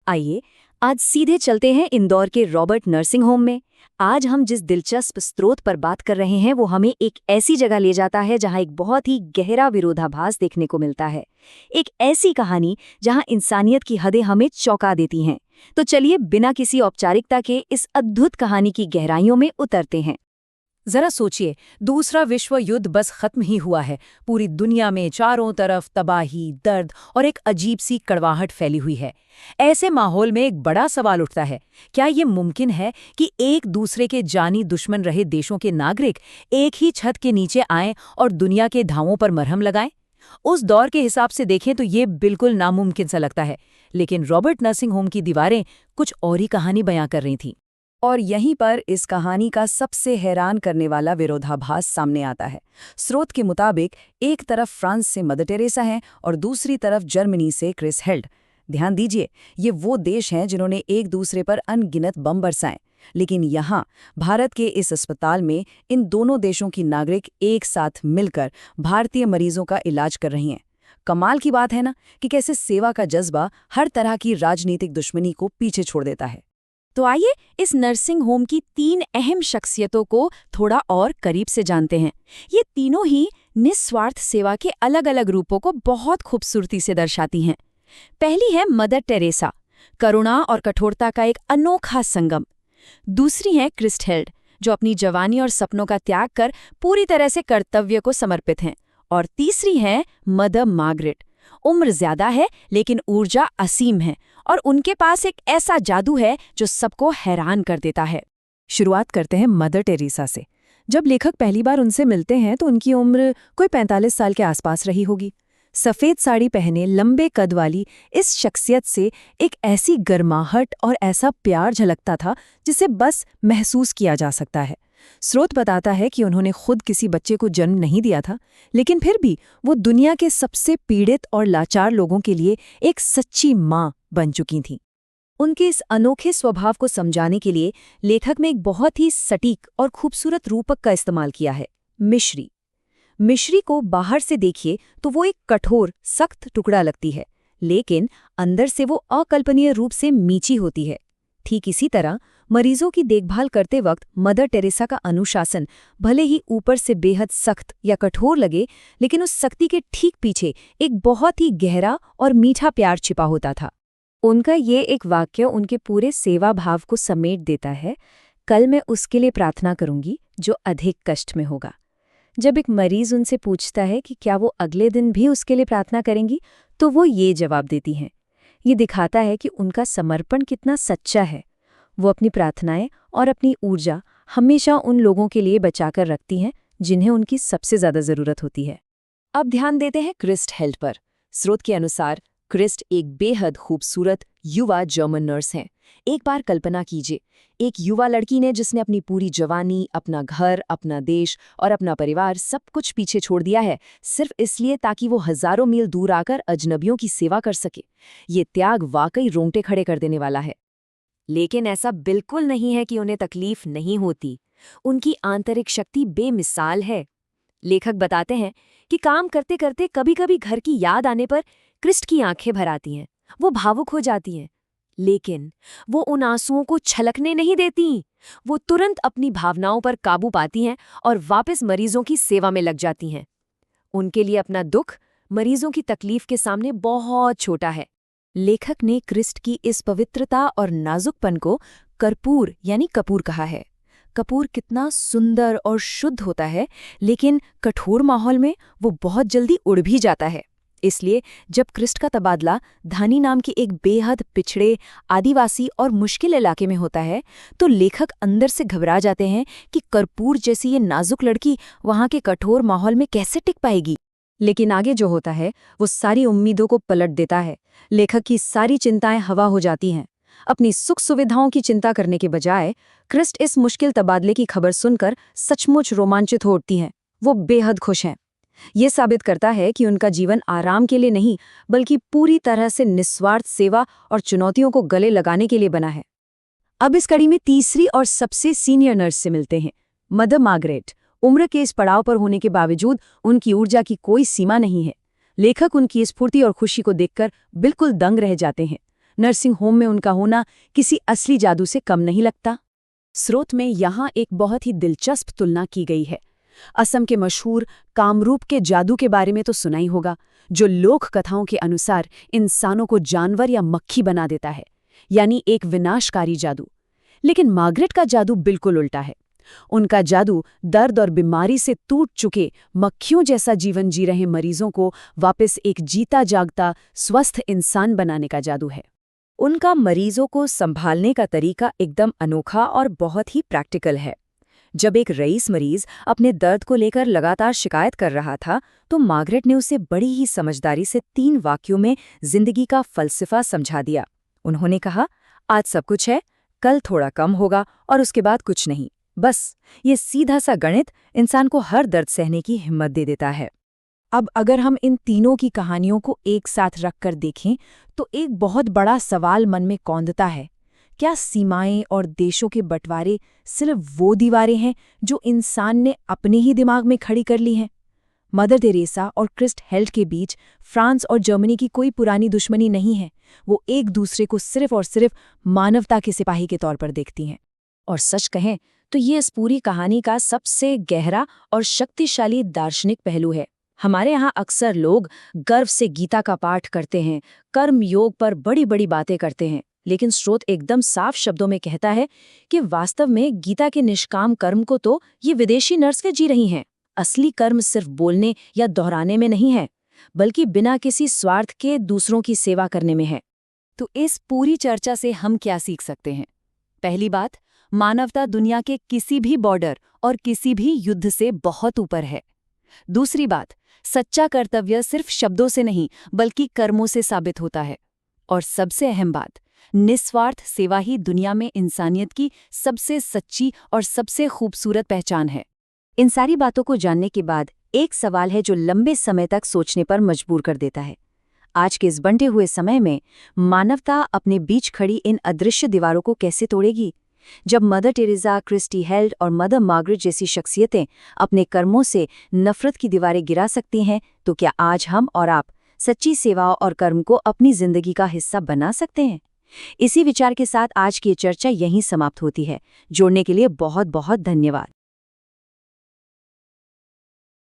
आइए आज सीधे चलते हैं इंदौर के रॉबर्ट नर्सिंग होम में। आज हम जिस दिलचस्प स्रोत पर बात कर रहे हैं वो हमें एक ऐसी जगह ले जाता है जहां एक बहुत ही गहरा विरोधाभास देखने को मिलता है। एक ऐसी कहानी जहां इंसानियत की हदें हमें चौंका देती हैं। तो चलिए बिना किसी औपचारिकता के इस अद्भुत कहानी की गहराइयों में उतरते हैं। जरा सोचिए, दूसरा विश्व युद्ध बस खत्म ही हुआ है। पूरी दुनिया में चारों तरफ तबाही, दर्द और एक अजीब सी कड़वाहट फैली हुई है। ऐसे माहौल में एक बड़ा सवाल उठता है, क्या ये मुमकिन है कि एक दूसरे के जानी दुश्मन रहे देशों के नागरिक एक ही छत के नीचे आएं और दुनिया के घावों पर मरहम लगाएं? उस दौर के हिसाब से देखें तो ये बिल्कुल नामुमकिन सा लगता है, लेकिन रॉबर्ट नर्सिंग होम की दीवारें कुछ और ही कहानी बयां कर रही थीं। और यहीं पर इस कहानी का सबसे हैरान करने वाला विरोधाभास सामने आता है। स्रोत के मुताबिक एक तरफ फ्रांस से मदर टेरेसा हैं और दूसरी तरफ जर्मनी से क्रिस हेल्ड। ध्यान दीजिए, ये वो देश हैं जिन्होंने एक दूसरे पर अनगिनत बम बरसाए। लेकिन यहाँ भारत के इस अस्पताल में इन दोनों देशों की नागरिक एक साथ मिलकर भारतीय मरीजों का इलाज कर रही हैं। कमाल की बात है ना कि कैसे सेवा का जज्बा हर तरह की राजनीतिक दुश्मनी को पीछे छोड़ देता है। तो आइए इस नर्सिंग होम की 3 अहम शख्सियतों को थोड़ा और करीब से जानते हैं। ये तीनों ही निस्वार्थ सेवा के अलग-अलग रूपों को बहुत खूबसूरती से दर्शाती हैं। पहली है मदर टेरेसा, करुणा और कठोरता का एक अनोखा संगम। दूसरी है क्रिस हेल्ड, जो अपनी जवानी और सपनों का त्याग कर पूरी तरह से कर्तव्य को समर्पित हैं। और तीसरी है मदर मार्गरेट। उम्र ज्यादा है लेकिन ऊर्जा असीम है और उनके पास एक ऐसा जादू है जो सबको हैरान कर देता है। शुरुआत करते हैं मदर टेरेसा से। जब लेखक पहली बार उनसे मिलते हैं तो उनकी उम्र कोई 45 साल के आसपास रही होगी। सफ़ेद साड़ी पहने लंबे कद वाली इस शख्सियत से एक ऐसी गर्माहट और ऐसा प्यार झलकता था जिसे बस महसूस किया जा सकता है। स्रोत बताता है कि उन्होंने खुद किसी बच्चे को जन्म नहीं दिया था, लेकिन फिर भी वो दुनिया के सबसे पीड़ित और लाचार लोगों के लिए एक सच्ची माँ बन चुकी थीं। उनके इस अनोखे स्वभाव को समझाने के लिए लेखक ने एक बहुत ही सटीक और खूबसूरत रूपक का इस्तेमाल किया है, मिश्री। मिश्री को बाहर से देखिए तो वो एक कठोर, सख्त टुकड़ा लगती है, लेकिन अंदर से वो अकल्पनीय रूप से मीठी होती है। ठीक इसी तरह मरीजों की देखभाल करते वक्त मदर टेरेसा का अनुशासन भले ही ऊपर से बेहद सख्त या कठोर लगे, लेकिन उस सख्ती के ठीक पीछे एक बहुत ही गहरा और मीठा प्यार छिपा होता था। उनका ये एक वाक्य उनके पूरे सेवा भाव को समेट देता है, कल मैं उसके लिए प्रार्थना करूंगी जो अधिक कष्ट में होगा। जब एक मरीज उनसे पूछता है कि क्या वो अगले दिन भी उसके लिए प्रार्थना करेंगी, तो वो ये जवाब देती हैं। ये दिखाता है कि उनका समर्पण कितना सच्चा है। वो अपनी प्रार्थनाएं और अपनी ऊर्जा हमेशा उन लोगों के लिए बचाकर रखती हैं जिन्हें उनकी सबसे ज्यादा जरूरत होती है। अब ध्यान देते हैं क्रिस हेल्ड पर। स्रोत के अनुसार क्रिस एक बेहद खूबसूरत युवा जर्मन नर्स हैं। एक बार कल्पना कीजिए, एक युवा लड़की ने जिसने अपनी पूरी जवानी, अपना घर, अपना देश और अपना परिवार सब कुछ पीछे छोड़ दिया है, सिर्फ इसलिए ताकि वो हजारों मील दूर आकर अजनबियों की सेवा कर सके। ये त्याग वाकई रोंगटे खड़े कर देने वाला है। लेकिन ऐसा बिल्कुल नहीं है कि उन्हें तकलीफ नहीं होती। उनकी आंतरिक शक्ति बेमिसाल है। लेखक बताते हैं कि काम करते करते कभी-कभी घर की याद आने पर क्रिस की आंखें भर आती हैं। वो भावुक हो जाती हैं, लेकिन वो उन आंसुओं को छलकने नहीं देती। वो तुरंत अपनी भावनाओं पर काबू पाती हैं और वापस मरीजों की सेवा में लग जाती हैं। उनके लिए अपना दुख मरीजों की तकलीफ के सामने बहुत छोटा है। लेखक ने क्रिस की इस पवित्रता और नाजुकपन को कर्पूर यानी कपूर कहा है। कपूर कितना सुंदर और शुद्ध होता है, लेकिन कठोर माहौल में वो बहुत जल्दी उड़ भी जाता है। इसलिए जब क्रिस का तबादला धानी नाम के एक बेहद पिछड़े, आदिवासी और मुश्किल इलाके में होता है, तो लेखक अंदर से घबरा जाते हैं कि कर्पूर जैसी ये नाजुक लड़की वहाँ के कठोर माहौल में कैसे टिक पाएगी। लेकिन आगे जो होता है वो सारी उम्मीदों को पलट देता है। लेखक की सारी चिंताएं हवा हो जाती हैं। अपनी सुख सुविधाओं की चिंता करने के बजाय क्रिस इस मुश्किल तबादले की खबर सुनकर सचमुच रोमांचित हो उठती हैं। वो बेहद खुश हैं। ये साबित करता है कि उनका जीवन आराम के लिए नहीं, बल्कि पूरी तरह से निस्वार्थ सेवा और चुनौतियों को गले लगाने के लिए बना है। अब इस कड़ी में तीसरी और सबसे सीनियर नर्स से मिलते हैं, मदर मार्गरेट। उम्र के इस पड़ाव पर होने के बावजूद उनकी ऊर्जा की कोई सीमा नहीं है। लेखक उनकी स्फूर्ति और खुशी को देखकर बिल्कुल दंग रह जाते हैं। नर्सिंग होम में उनका होना किसी असली जादू से कम नहीं लगता। स्रोत में यहाँ एक बहुत ही दिलचस्प तुलना की गई है। असम के मशहूर कामरूप के जादू के बारे में तो सुना ही होगा, जो लोक कथाओं के अनुसार इंसानों को जानवर या मक्खी बना देता है, यानी एक विनाशकारी जादू। लेकिन मार्गरेट का जादू बिल्कुल उल्टा है। उनका जादू दर्द और बीमारी से टूट चुके मक्खियों जैसा जीवन जी रहे मरीजों को वापस एक जीता जागता स्वस्थ इंसान बनाने का जादू है। उनका मरीजों को संभालने का तरीका एकदम अनोखा और बहुत ही प्रैक्टिकल है। जब एक रईस मरीज अपने दर्द को लेकर लगातार शिकायत कर रहा था, तो मार्गरेट ने उसे बड़ी ही समझदारी से 3 वाक्यों में जिंदगी का फलसफा समझा दिया। उन्होंने कहा, आज सब कुछ है, कल थोड़ा कम होगा और उसके बाद कुछ नहीं। बस ये सीधा सा गणित इंसान को हर दर्द सहने की हिम्मत दे देता है। अब अगर हम इन तीनों की कहानियों को एक साथ रखकर देखें, तो एक बहुत बड़ा सवाल मन में कौंधता है। क्या सीमाएं और देशों के बंटवारे सिर्फ वो दीवारें हैं जो इंसान ने अपने ही दिमाग में खड़ी कर ली हैं? मदर टेरेसा और क्रिस्ट हेल्ड के बीच फ्रांस और जर्मनी की कोई पुरानी दुश्मनी नहीं है। वो एक दूसरे को सिर्फ और सिर्फ मानवता के सिपाही के तौर पर देखती हैं। और सच कहें तो ये इस पूरी कहानी का सबसे गहरा और शक्तिशाली दार्शनिक पहलू है। हमारे यहाँ अक्सर लोग गर्व से गीता का पाठ करते हैं, कर्म योग पर बड़ी बड़ी बातें करते हैं, लेकिन स्रोत एकदम साफ शब्दों में कहता है कि वास्तव में गीता के निष्काम कर्म को तो ये विदेशी नर्सें जी रही हैं। असली कर्म सिर्फ बोलने या दोहराने में नहीं है, बल्कि बिना किसी स्वार्थ के दूसरों की सेवा करने में है। तो इस पूरी चर्चा से हम क्या सीख सकते हैं? पहली बात, मानवता दुनिया के किसी भी बॉर्डर और किसी भी युद्ध से बहुत ऊपर है। दूसरी बात, सच्चा कर्तव्य सिर्फ शब्दों से नहीं बल्कि कर्मों से साबित होता है। और सबसे अहम बात, निस्वार्थ सेवा ही दुनिया में इंसानियत की सबसे सच्ची और सबसे खूबसूरत पहचान है। इन सारी बातों को जानने के बाद एक सवाल है जो लंबे समय तक सोचने पर मजबूर कर देता है। आज के इस बंटे हुए समय में मानवता अपने बीच खड़ी इन अदृश्य दीवारों को कैसे तोड़ेगी? जब मदर टेरेसा, क्रिस्टी हेल्ड और मदर मार्गरेट जैसी शख्सियतें अपने कर्मों से नफरत की दीवारें गिरा सकती हैं, तो क्या आज हम और आप सच्ची सेवा और कर्म को अपनी जिंदगी का हिस्सा बना सकते हैं? इसी विचार के साथ आज की चर्चा यहीं समाप्त होती है। जोड़ने के लिए बहुत बहुत धन्यवाद।